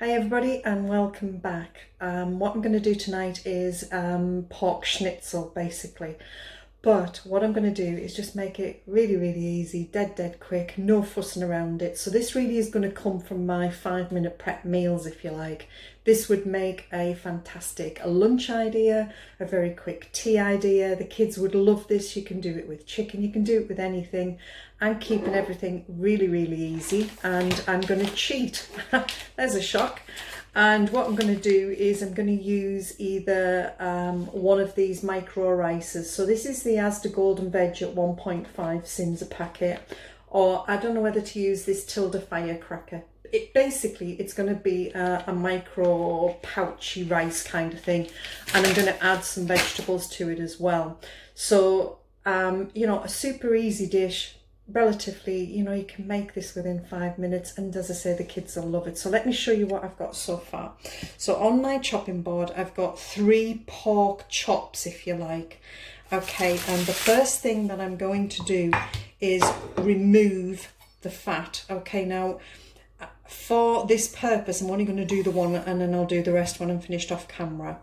Hi everybody and welcome back. What I'm going to do tonight is pork schnitzel basically. But what I'm going to do is just make it really easy, dead quick, no fussing around it. So this really is going to come from my 5-minute prep meals, if you like. This would make a fantastic lunch idea, a very quick tea idea. The kids would love this. You can do it with chicken, you can do it with anything. I'm keeping everything really easy and I'm going to cheat. There's a shock. And what I'm going to do is I'm going to use either one of these micro rices. So this is the Asda Golden Veg at 1.5 cents a packet, or I don't know whether to use this Tilda firecracker. It's going to be a micro pouchy rice kind of thing, and I'm going to add some vegetables to it as well. So you know, a super easy dish. Relatively, you know, you can make this within 5 minutes, and as I say, the kids will love it. So let me show you what I've got so far. So on my chopping board I've got 3 pork chops, if you like. Okay, and the first thing that I'm going to do is remove the fat. Okay, now for this purpose I'm only going to do the one and then I'll do the rest when I'm finished off camera.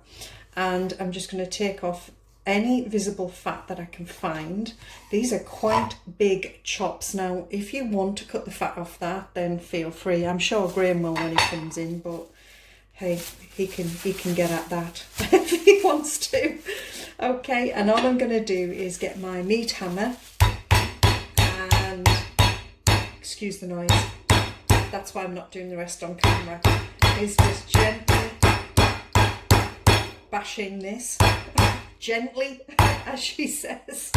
And I'm just going to take off any visible fat that I can find. These are quite big chops. Now, if you want to cut the fat off that, then feel free. I'm sure Graham will when he comes in, but hey, he can get at that if he wants to. Okay, and all I'm going to do is get my meat hammer and, excuse the noise, that's why I'm not doing the rest on camera, is just gently bashing this. Gently, as she says.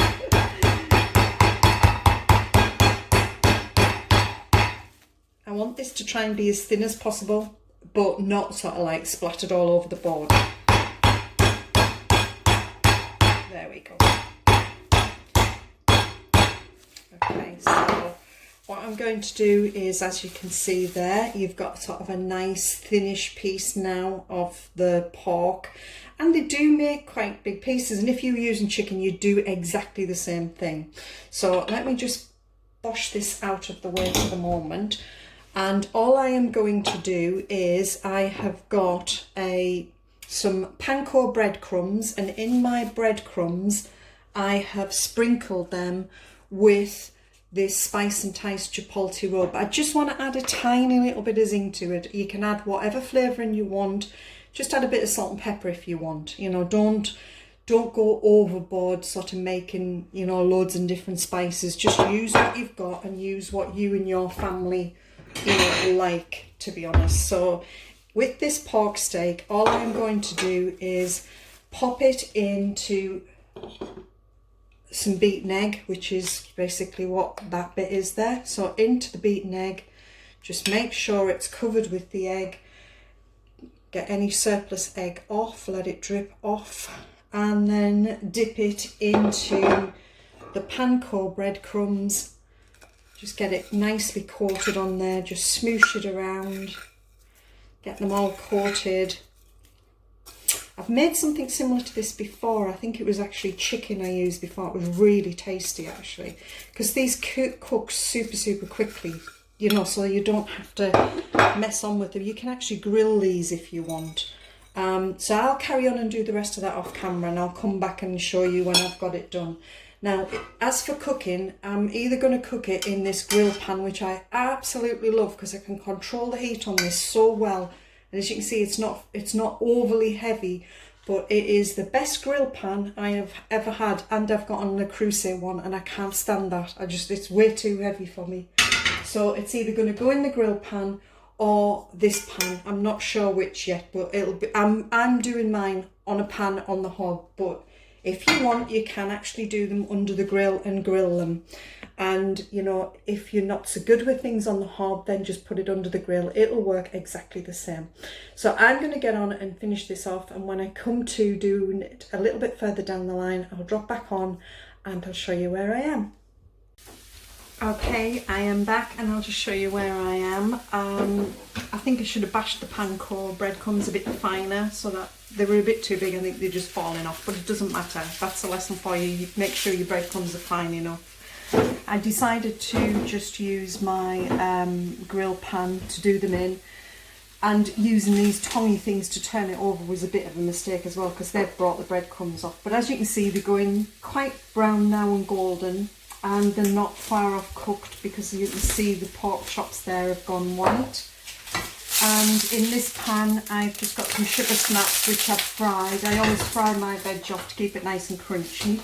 I want this to try and be as thin as possible, but not sort of like splattered all over the board. There we go. Okay, so what I'm going to do is, as you can see there, you've got sort of a nice thinnish piece now of the pork. And they do make quite big pieces, and if you're using chicken you do exactly the same thing. So let me just bosh this out of the way for the moment, and all I am going to do is I have got some panko breadcrumbs, and in my breadcrumbs I have sprinkled them with this spice and Thai chipotle rub. I just want to add a tiny little bit of zing to it. You can add whatever flavouring you want. Just add a bit of salt and pepper if you want. You know, don't go overboard sort of making, you know, loads and different spices. Just use what you've got and use what you and your family, you know, like, to be honest. So with this pork steak, all I'm going to do is pop it into some beaten egg, which is basically what that bit is there. So into the beaten egg, just make sure it's covered with the egg. Get any surplus egg off, let it drip off, and then dip it into the panko breadcrumbs. Just get it nicely coated on there, just smoosh it around, get them all coated. I've made something similar to this before. I think it was actually chicken I used before. It was really tasty actually, because these cook super quickly. You know, so you don't have to mess on with them. You can actually grill these if you want. So I'll carry on and do the rest of that off camera, and I'll come back and show you when I've got it done. Now, as for cooking, I'm either going to cook it in this grill pan, which I absolutely love because I can control the heat on this so well. And as you can see, it's not overly heavy, but it is the best grill pan I have ever had. And I've got on a Crusoe one, and I can't stand that. It's way too heavy for me. So it's either going to go in the grill pan or this pan. I'm not sure which yet, but it'll be. I'm doing mine on a pan on the hob. But if you want, you can actually do them under the grill and grill them. And you know, if you're not so good with things on the hob, then just put it under the grill. It'll work exactly the same. So I'm going to get on and finish this off. And when I come to doing it a little bit further down the line, I'll drop back on and I'll show you where I am. Okay, I am back and I'll just show you where I am. I think I should have bashed the panko breadcrumbs a bit finer, so that they were a bit too big. I think they're just falling off, but it doesn't matter. That's a lesson for you. Make sure your breadcrumbs are fine enough. I decided to just use my grill pan to do them in. And using these tongy things to turn it over was a bit of a mistake as well, because they've brought the breadcrumbs off. But as you can see, they're going quite brown now and golden, and they're not far off cooked, because you can see the pork chops there have gone white. And in this pan, I've just got some sugar snaps which I've fried. I always fry my veg off to keep it nice and crunchy.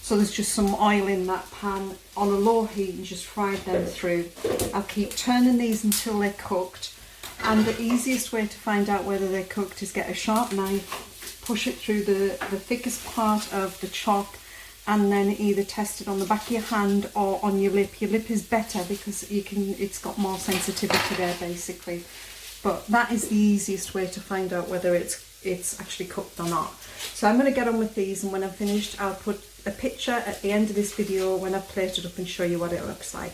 So there's just some oil in that pan on a low heat and just fried them through. I'll keep turning these until they're cooked. And the easiest way to find out whether they're cooked is get a sharp knife, push it through the thickest part of the chop, and then either test it on the back of your hand or on your lip. Your lip is better because it's got more sensitivity there basically. But that is the easiest way to find out whether it's actually cooked or not. So I'm going to get on with these, and when I'm finished I'll put a picture at the end of this video when I've plated up and show you what it looks like.